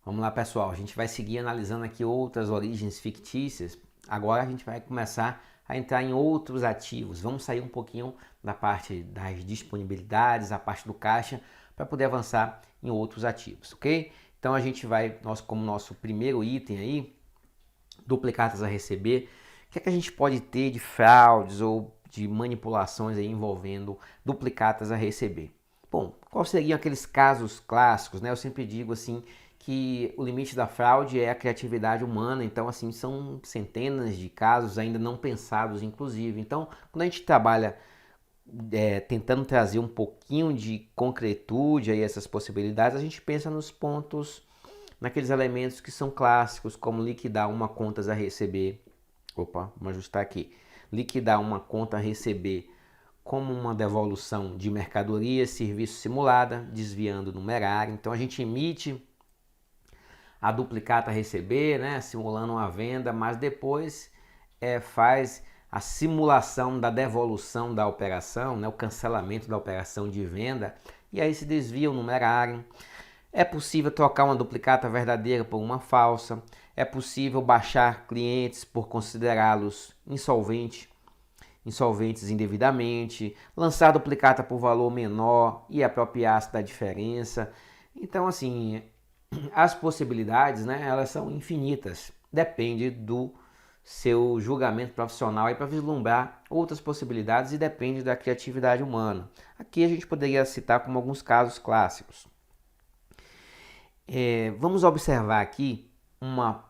Vamos lá, pessoal. A gente vai seguir analisando aqui outras origens fictícias. Agora a gente vai começar a entrar em outros ativos. Vamos sair um pouquinho da parte das disponibilidades, a parte do caixa, para poder avançar em outros ativos, ok? Então a gente vai, como nosso primeiro item aí, duplicatas a receber. O que é que a gente pode ter de fraudes ou de manipulações aí envolvendo duplicatas a receber? Bom, quais seriam aqueles casos clássicos, né? Eu sempre digo assim que o limite da fraude é a criatividade humana, então assim são centenas de casos ainda não pensados, inclusive. Então, quando a gente trabalha tentando trazer um pouquinho de concretude a essas possibilidades, a gente pensa nos pontos, naqueles elementos que são clássicos, como liquidar uma conta a receber. Opa, vamos ajustar aqui. Liquidar uma conta a receber como uma devolução de mercadoria, serviço simulada, desviando o numerário. Então a gente emite a duplicata a receber, né, simulando uma venda, mas depois faz a simulação da devolução da operação, né, o cancelamento da operação de venda, e aí se desvia o numerário. É possível trocar uma duplicata verdadeira por uma falsa. É possível baixar clientes por considerá-los insolventes indevidamente, lançar duplicata por valor menor e apropriar-se da diferença. Então, assim, as possibilidades, né, elas são infinitas. Depende do seu julgamento profissional para vislumbrar outras possibilidades e depende da criatividade humana. Aqui a gente poderia citar como alguns casos clássicos. Vamos observar aqui uma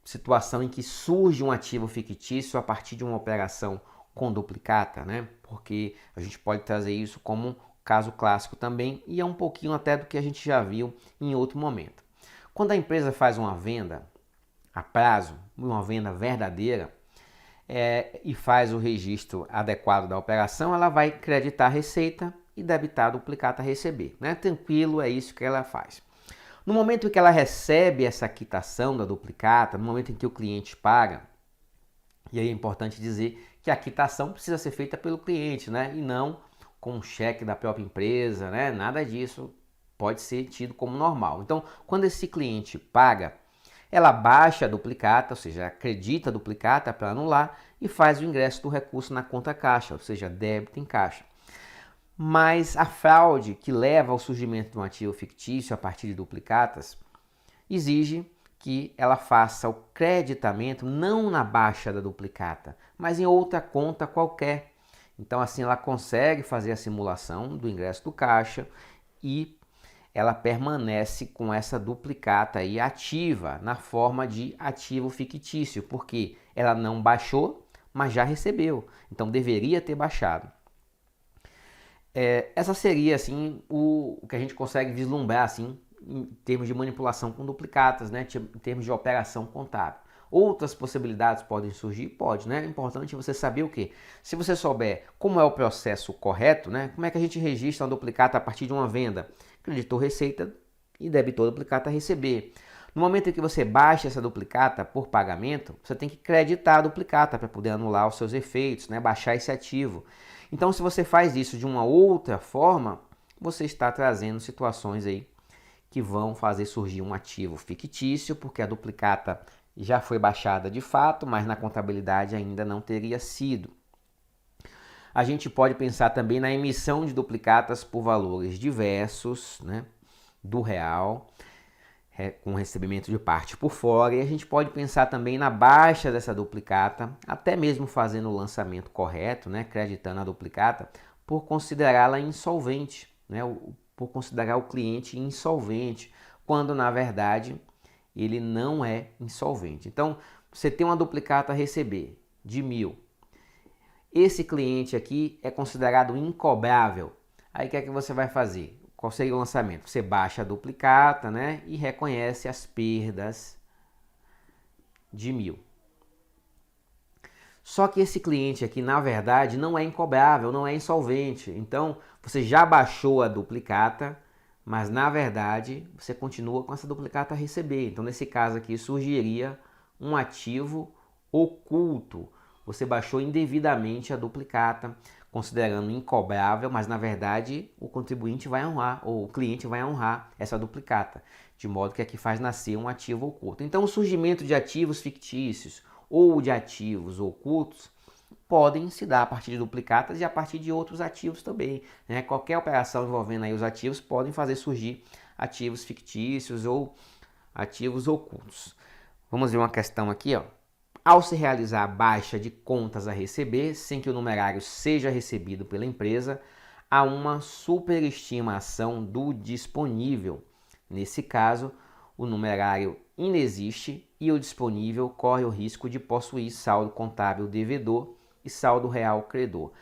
situação em que surge um ativo fictício a partir de uma operação com duplicata, né? Porque a gente pode trazer isso como um caso clássico também e é um pouquinho até do que a gente já viu em outro momento. Quando a empresa faz uma venda a prazo, uma venda verdadeira, e faz o registro adequado da operação, ela vai creditar a receita e debitar a duplicata a receber, né? Tranquilo, é isso que ela faz. No momento em que ela recebe essa quitação da duplicata, no momento em que o cliente paga, e aí é importante dizer que a quitação precisa ser feita pelo cliente, né? E não com um cheque da própria empresa, né? Nada disso pode ser tido como normal. Então, quando esse cliente paga, ela baixa a duplicata, ou seja, acredita a duplicata para anular e faz o ingresso do recurso na conta caixa, ou seja, débito em caixa. Mas a fraude que leva ao surgimento de um ativo fictício a partir de duplicatas exige que ela faça o creditamento não na baixa da duplicata, mas em outra conta qualquer. Então assim ela consegue fazer a simulação do ingresso do caixa e ela permanece com essa duplicata aí ativa na forma de ativo fictício, porque ela não baixou, mas já recebeu. Então deveria ter baixado. Essa seria assim o que a gente consegue vislumbrar assim em termos de manipulação com duplicatas, né? Em termos de operação contábil. Outras possibilidades podem surgir? Pode, né? É importante você saber o quê? Se você souber como é o processo correto, né? Como é que a gente registra uma duplicata a partir de uma venda? Creditou receita e debitou duplicata a receber. No momento em que você baixa essa duplicata por pagamento, você tem que creditar a duplicata para poder anular os seus efeitos, né? Baixar esse ativo. Então, se você faz isso de uma outra forma, você está trazendo situações aí que vão fazer surgir um ativo fictício, porque a duplicata já foi baixada de fato, mas na contabilidade ainda não teria sido. A gente pode pensar também na emissão de duplicatas por valores diversos, né, do real, com recebimento de parte por fora, e a gente pode pensar também na baixa dessa duplicata, até mesmo fazendo o lançamento correto, né, creditando a duplicata, por considerá-la insolvente, né, por considerar o cliente insolvente, quando na verdade ele não é insolvente. Então, você tem uma duplicata a receber de 1.000. Esse cliente aqui é considerado incobrável. Aí o que é que você vai fazer? Qual seria o lançamento? Você baixa a duplicata, né, e reconhece as perdas de 1.000. Só que esse cliente aqui, na verdade, não é incobrável, não é insolvente. Então, você já baixou a duplicata, mas na verdade, você continua com essa duplicata a receber. Então, nesse caso aqui, surgiria um ativo oculto. Você baixou indevidamente a duplicata, considerando incobrável, mas na verdade o contribuinte vai honrar, ou o cliente vai honrar essa duplicata, de modo que aqui faz nascer um ativo oculto. Então o surgimento de ativos fictícios ou de ativos ocultos podem se dar a partir de duplicatas e a partir de outros ativos também, né? Qualquer operação envolvendo aí os ativos podem fazer surgir ativos fictícios ou ativos ocultos. Vamos ver uma questão aqui, ó. Ao se realizar a baixa de contas a receber, sem que o numerário seja recebido pela empresa, há uma superestimação do disponível. Nesse caso, o numerário inexiste e o disponível corre o risco de possuir saldo contábil devedor e saldo real credor.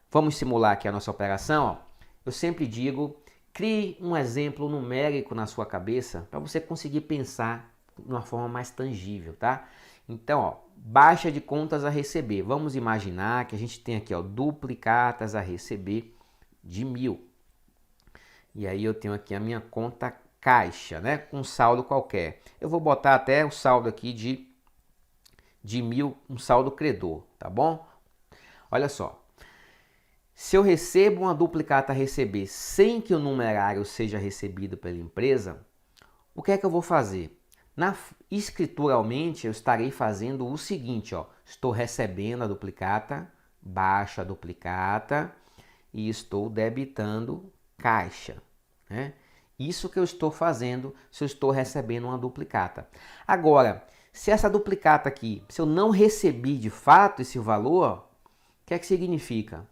Vamos simular aqui a nossa operação. Ó. Eu sempre digo, crie um exemplo numérico na sua cabeça para você conseguir pensar de uma forma mais tangível, tá? Então, ó, baixa de contas a receber. Vamos imaginar que a gente tem aqui, ó, duplicatas a receber de 1.000. E aí eu tenho aqui a minha conta caixa, né, com saldo qualquer. Eu vou botar até o saldo aqui de 1.000, um saldo credor, tá bom? Olha só. Se eu recebo uma duplicata a receber sem que o numerário seja recebido pela empresa, o que é que eu vou fazer? Escrituralmente, eu estarei fazendo o seguinte, ó, estou recebendo a duplicata, baixo a duplicata e estou debitando caixa, né? Isso que eu estou fazendo se eu estou recebendo uma duplicata. Agora, se essa duplicata aqui, se eu não recebi de fato esse valor, o que é que significa?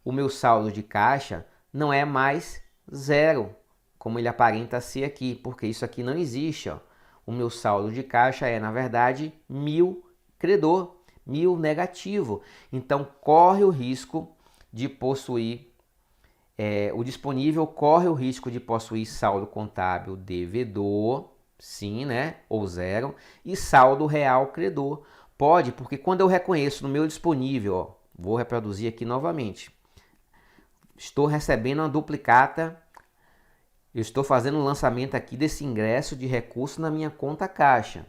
O meu saldo de caixa não é mais zero, como ele aparenta ser aqui, porque isso aqui não existe, ó. O meu saldo de caixa é, na verdade, 1.000 credor, 1.000 negativo. Então, corre o risco de possuir, o disponível corre o risco de possuir saldo contábil devedor, sim, né, ou zero, e saldo real credor. Pode, porque quando eu reconheço no meu disponível, ó, vou reproduzir aqui novamente, estou recebendo uma duplicata. Eu estou fazendo o lançamento aqui desse ingresso de recurso na minha conta caixa.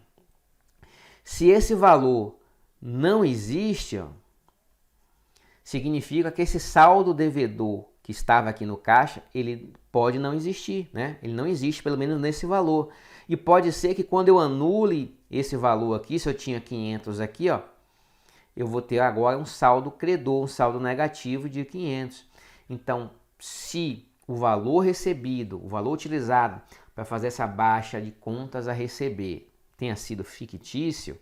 Se esse valor não existe, ó, significa que esse saldo devedor que estava aqui no caixa, ele pode não existir, né? Ele não existe, pelo menos nesse valor. E pode ser que quando eu anule esse valor aqui, se eu tinha 500 aqui, ó, eu vou ter agora um saldo credor, um saldo negativo de 500. Então, se o valor recebido, o valor utilizado para fazer essa baixa de contas a receber tenha sido fictício,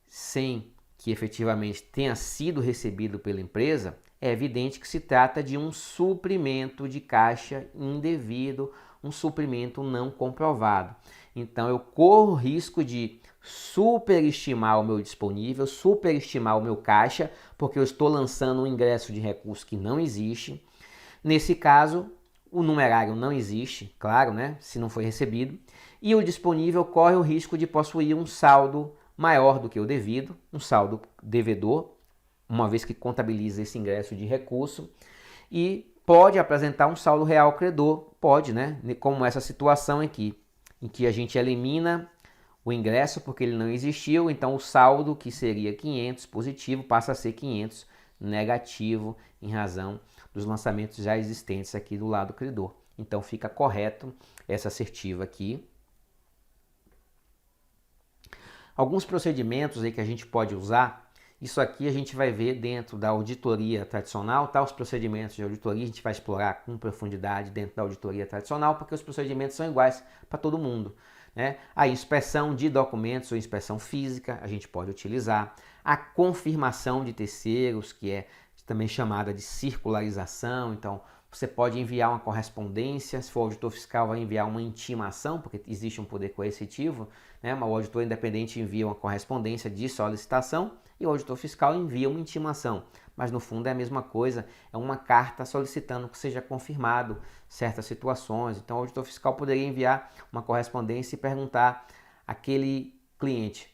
sem que efetivamente tenha sido recebido pela empresa, é evidente que se trata de um suprimento de caixa indevido, um suprimento não comprovado. Então eu corro o risco de superestimar o meu disponível, superestimar o meu caixa, porque eu estou lançando um ingresso de recurso que não existe. Nesse caso, o numerário não existe, claro, né, se não foi recebido, e o disponível corre o risco de possuir um saldo maior do que o devido, um saldo devedor, uma vez que contabiliza esse ingresso de recurso, e pode apresentar um saldo real credor, pode, né, como essa situação aqui, em que a gente elimina o ingresso porque ele não existiu, então o saldo que seria 500 positivo passa a ser 500 negativo em razão dos lançamentos já existentes aqui do lado credor. Então fica correto essa assertiva aqui. Alguns procedimentos aí que a gente pode usar, isso aqui a gente vai ver dentro da auditoria tradicional, tá? Os procedimentos de auditoria a gente vai explorar com profundidade dentro da auditoria tradicional, porque os procedimentos são iguais para todo mundo, né? A inspeção de documentos ou inspeção física a gente pode utilizar, a confirmação de terceiros, que é também chamada de circularização. Então você pode enviar uma correspondência, se for auditor fiscal vai enviar uma intimação, porque existe um poder coercitivo, né? O auditor independente envia uma correspondência de solicitação e o auditor fiscal envia uma intimação, mas no fundo é a mesma coisa, é uma carta solicitando que seja confirmado certas situações. Então o auditor fiscal poderia enviar uma correspondência e perguntar àquele cliente: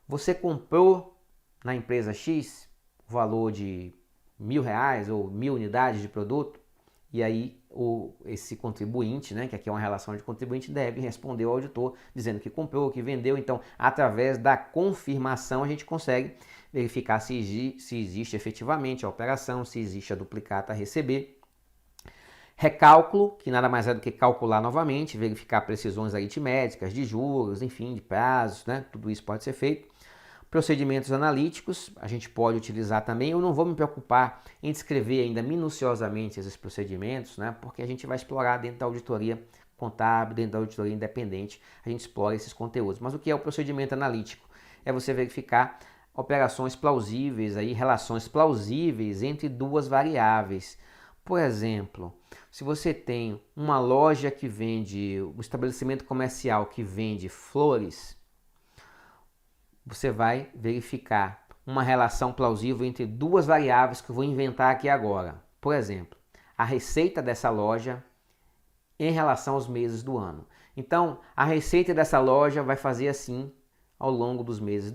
você comprou na empresa X o valor de R$ 1.000 ou 1.000 unidades de produto? E aí esse contribuinte, né, que aqui é uma relação de contribuinte, deve responder ao auditor dizendo que comprou, que vendeu. Então, através da confirmação, a gente consegue verificar se existe efetivamente a operação, se existe a duplicata a receber. Recálculo, que nada mais é do que calcular novamente, verificar precisões aritméticas de juros, enfim, de prazos, né? Tudo isso pode ser feito. Procedimentos analíticos, a gente pode utilizar também. Eu não vou me preocupar em descrever ainda minuciosamente esses procedimentos, né? Porque a gente vai explorar dentro da auditoria contábil, dentro da auditoria independente, a gente explora esses conteúdos. Mas o que é o procedimento analítico? É você verificar operações plausíveis, aí, relações plausíveis entre duas variáveis. Por exemplo, se você tem uma loja que vende, um estabelecimento comercial que vende flores, você vai verificar uma relação plausível entre duas variáveis que eu vou inventar aqui agora. Por exemplo, a receita dessa loja em relação aos meses do ano. Então, a receita dessa loja vai fazer assim ao longo dos meses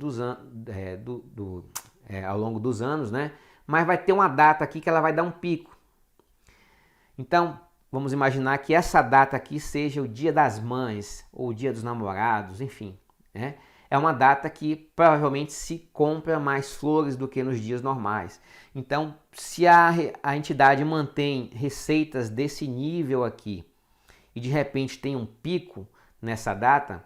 ao longo dos anos, né? Mas vai ter uma data aqui que ela vai dar um pico. Então, vamos imaginar que essa data aqui seja o Dia das Mães ou o Dia dos Namorados, enfim, né? É uma data que provavelmente se compra mais flores do que nos dias normais. Então, se a entidade mantém receitas desse nível aqui e de repente tem um pico nessa data,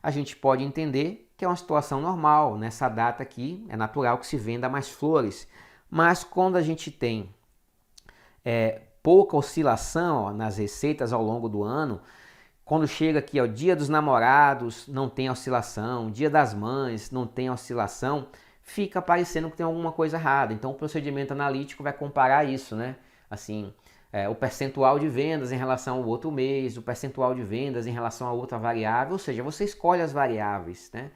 a gente pode entender que é uma situação normal. Nessa data aqui é natural que se venda mais flores. Mas quando a gente tem pouca oscilação nas receitas ao longo do ano, quando chega aqui o Dia dos Namorados, não tem oscilação, Dia das Mães, não tem oscilação, fica parecendo que tem alguma coisa errada. Então o procedimento analítico vai comparar isso, né? Assim, o percentual de vendas em relação ao outro mês, o percentual de vendas em relação a outra variável, ou seja, você escolhe as variáveis, né?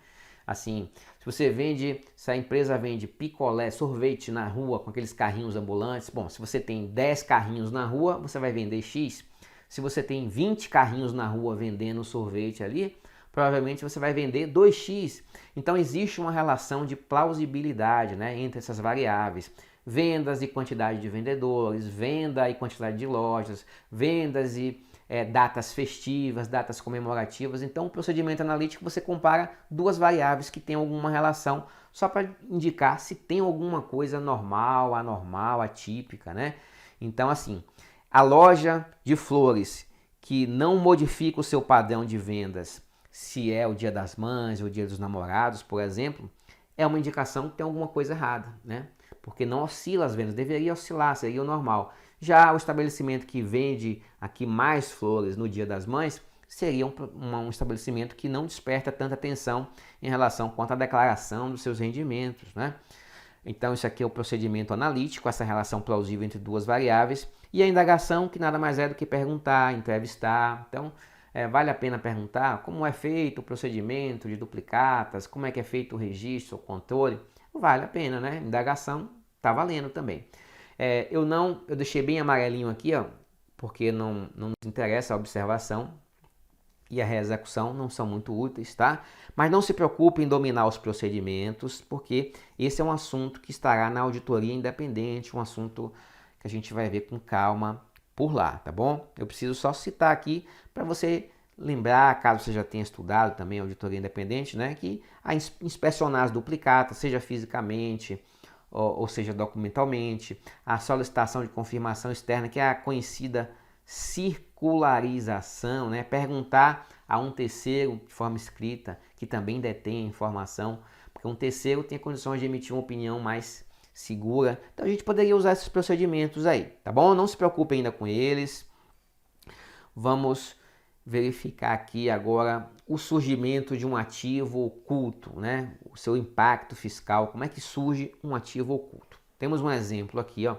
Assim, se a empresa vende picolé, sorvete na rua com aqueles carrinhos ambulantes, bom, se você tem 10 carrinhos na rua, você vai vender X. Se você tem 20 carrinhos na rua vendendo sorvete ali, provavelmente você vai vender 2x. Então existe uma relação de plausibilidade, né, entre essas variáveis. Vendas e quantidade de vendedores, venda e quantidade de lojas, vendas e datas festivas, datas comemorativas. Então o procedimento analítico você compara duas variáveis que têm alguma relação, só para indicar se tem alguma coisa normal, anormal, atípica, né? Então assim, a loja de flores que não modifica o seu padrão de vendas, se é o Dia das Mães ou o Dia dos Namorados, por exemplo, é uma indicação que tem alguma coisa errada, né? Porque não oscila as vendas, deveria oscilar, seria o normal. Já o estabelecimento que vende aqui mais flores no Dia das Mães seria um estabelecimento que não desperta tanta atenção em relação quanto à declaração dos seus rendimentos, né? Então isso aqui é o procedimento analítico, essa relação plausível entre duas variáveis, e a indagação, que nada mais é do que perguntar, entrevistar. Então vale a pena perguntar como é feito o procedimento de duplicatas, como é que é feito o registro, o controle. Vale a pena, né? Indagação tá valendo também. Eu deixei bem amarelinho aqui, ó, porque não nos interessa a observação e a reexecução não são muito úteis, tá? Mas não se preocupe em dominar os procedimentos, porque esse é um assunto que estará na auditoria independente, um assunto que a gente vai ver com calma por lá, tá bom? Eu preciso só citar aqui para você lembrar, caso você já tenha estudado também a auditoria independente, né, que a inspecionar as duplicatas, seja fisicamente ou seja documentalmente, a solicitação de confirmação externa, que é a conhecida circularização, né? Perguntar a um terceiro de forma escrita, que também detém a informação, porque um terceiro tem condições de emitir uma opinião mais segura. Então a gente poderia usar esses procedimentos aí, tá bom? Não se preocupe ainda com eles. Vamos verificar aqui agora o surgimento de um ativo oculto, né? O seu impacto fiscal, como é que surge um ativo oculto. Temos um exemplo aqui, ó.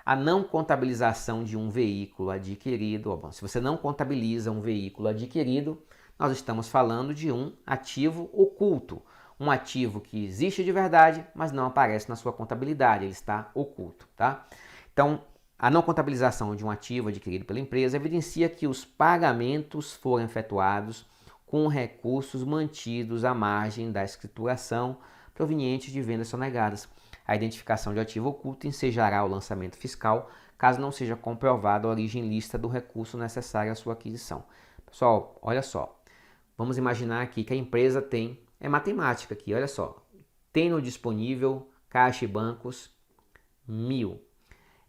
A não contabilização de um veículo adquirido. Bom, se você não contabiliza um veículo adquirido, nós estamos falando de um ativo oculto. Um ativo que existe de verdade, mas não aparece na sua contabilidade, ele está oculto, tá? Então, a não contabilização de um ativo adquirido pela empresa evidencia que os pagamentos foram efetuados com recursos mantidos à margem da escrituração provenientes de vendas sonegadas. A identificação de ativo oculto ensejará o lançamento fiscal, caso não seja comprovada a origem lícita do recurso necessário à sua aquisição. Pessoal, olha só, vamos imaginar aqui que a empresa tem, é matemática aqui, olha só, tem no disponível Caixa e Bancos 1.000.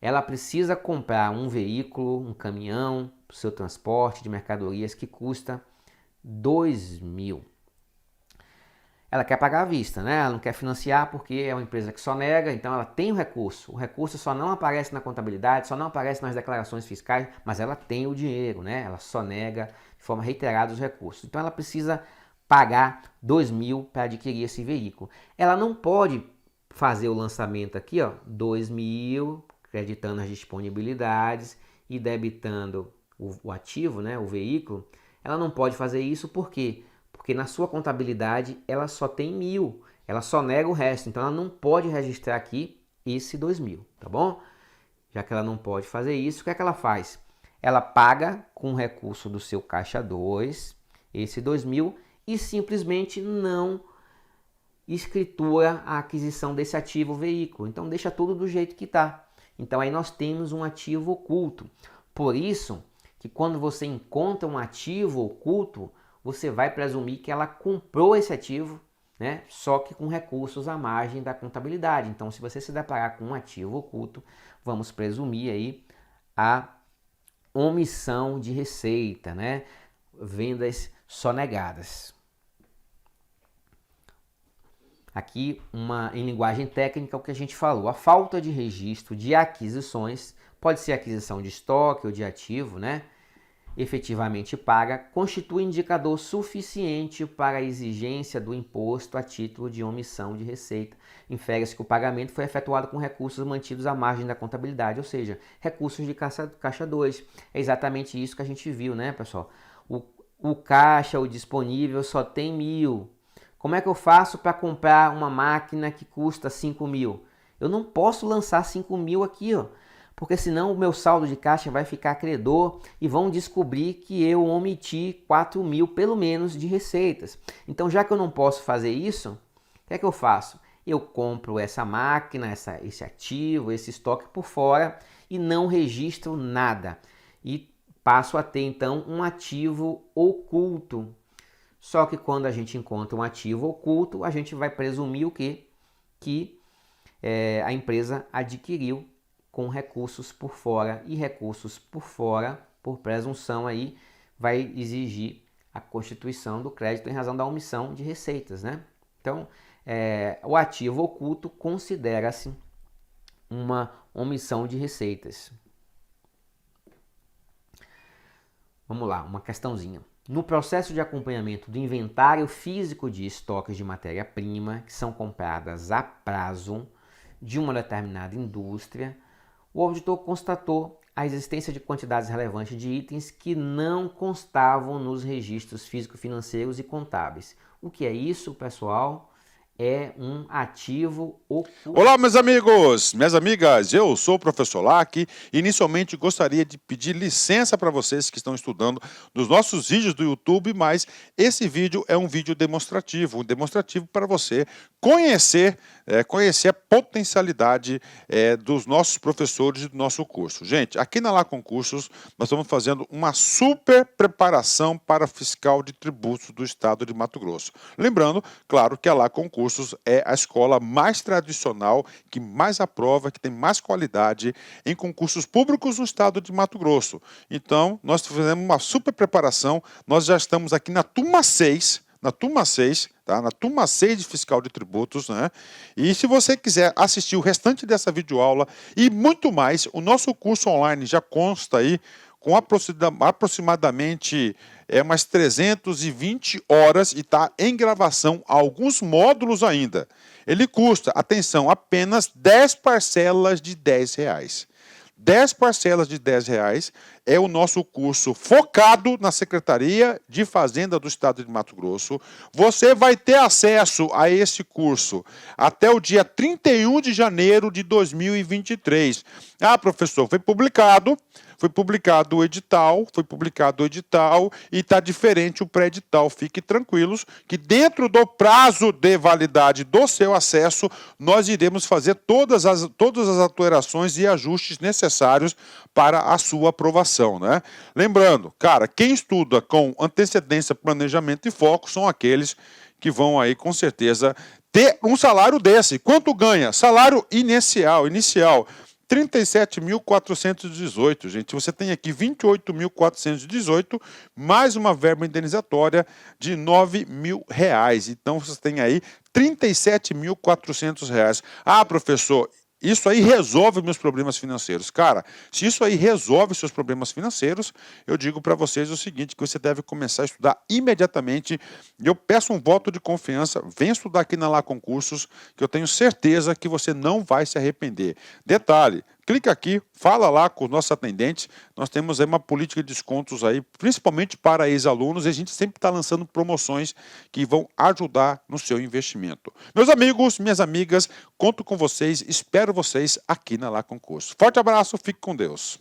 Ela precisa comprar um veículo, um caminhão, para o seu transporte de mercadorias que custa 2.000. Ela quer pagar à vista, né? Ela não quer financiar porque é uma empresa que só nega, então ela tem o recurso só não aparece na contabilidade, só não aparece nas declarações fiscais, mas ela tem o dinheiro, né? Ela só nega de forma reiterada os recursos. Então ela precisa pagar 2.000 para adquirir esse veículo. Ela não pode fazer o lançamento aqui, ó, 2.000, creditando as disponibilidades e debitando o ativo, né? O veículo. Ela não pode fazer isso por quê? Porque na sua contabilidade ela só tem 1.000, ela só nega o resto, então ela não pode registrar aqui esse 2.000, tá bom? Já que ela não pode fazer isso, o que é que ela faz? Ela paga com recurso do seu caixa 2, esse 2.000, e simplesmente não escritura a aquisição desse ativo veículo, então deixa tudo do jeito que está. Então aí nós temos um ativo oculto. Por isso que quando você encontra um ativo oculto, você vai presumir que ela comprou esse ativo, né? Só que com recursos à margem da contabilidade. Então, se você se deparar com um ativo oculto, vamos presumir aí a omissão de receita, né? Vendas sonegadas. Aqui, em linguagem técnica, o que a gente falou. A falta de registro de aquisições, pode ser aquisição de estoque ou de ativo, né? Efetivamente paga, constitui indicador suficiente para a exigência do imposto a título de omissão de receita. Infere-se que o pagamento foi efetuado com recursos mantidos à margem da contabilidade, ou seja, recursos de caixa 2. É exatamente isso que a gente viu, né, pessoal? O caixa, o disponível, só tem 1.000. Como é que eu faço para comprar uma máquina que custa 5.000? Eu não posso lançar 5.000 aqui, ó. Porque senão o meu saldo de caixa vai ficar credor e vão descobrir que eu omiti 4.000 pelo menos de receitas. Então, já que eu não posso fazer isso, o que é que eu faço? Eu compro essa máquina, esse ativo, esse estoque por fora e não registro nada. E passo a ter, então, um ativo oculto. Só que quando a gente encontra um ativo oculto, a gente vai presumir o quê? Que a empresa adquiriu com recursos por fora, e recursos por fora, por presunção aí, vai exigir a constituição do crédito em razão da omissão de receitas, né? Então, o ativo oculto considera-se uma omissão de receitas. Vamos lá, uma questãozinha. No processo de acompanhamento do inventário físico de estoques de matéria-prima que são compradas a prazo de uma determinada indústria, o auditor constatou a existência de quantidades relevantes de itens que não constavam nos registros físico-financeiros e contábeis. O que é isso, pessoal? É um ativo oculto. Olá, meus amigos, minhas amigas, eu sou o professor Lac. Inicialmente gostaria de pedir licença para vocês que estão estudando nos nossos vídeos do YouTube, mas esse vídeo é um vídeo demonstrativo, para você conhecer a potencialidade dos nossos professores e do nosso curso. Gente, aqui na Lá Concursos, nós estamos fazendo uma super preparação para fiscal de tributos do estado de Mato Grosso. Lembrando, claro, que a Lá Concursos é a escola mais tradicional, que mais aprova, que tem mais qualidade em concursos públicos no estado de Mato Grosso. Então, nós fizemos uma super preparação, nós já estamos aqui na turma 6, tá? Na turma 6 de fiscal de tributos, né? E se você quiser assistir o restante dessa videoaula e muito mais, o nosso curso online já consta aí com aproximadamente umas 320 horas e está em gravação alguns módulos ainda. Ele custa, atenção, apenas 10 parcelas de R$10. 10 parcelas de R$10 é o nosso curso focado na Secretaria de Fazenda do Estado de Mato Grosso. Você vai ter acesso a esse curso até o dia 31 de janeiro de 2023. Ah, professor, foi publicado o edital, e está diferente o pré-edital. Fique tranquilos que dentro do prazo de validade do seu acesso, nós iremos fazer todas as alterações e ajustes necessários para a sua aprovação, né? Lembrando, cara, quem estuda com antecedência, planejamento e foco são aqueles que vão aí, com certeza, ter um salário desse. Quanto ganha? Salário inicial, 37.418, gente. Você tem aqui 28.418, mais uma verba indenizatória de R$ 9.000. Então, você tem aí R$ 37.400. Ah, professor, isso aí resolve meus problemas financeiros. Cara, se isso aí resolve seus problemas financeiros, eu digo para vocês o seguinte, que você deve começar a estudar imediatamente. Eu peço um voto de confiança, vem estudar aqui na Lá Concursos, que eu tenho certeza que você não vai se arrepender. Detalhe, clica aqui, fala lá com os nossos atendentes. Nós temos aí uma política de descontos aí, principalmente para ex-alunos, e a gente sempre está lançando promoções que vão ajudar no seu investimento. Meus amigos, minhas amigas, conto com vocês, espero vocês aqui na Lá Concurso. Forte abraço, fique com Deus.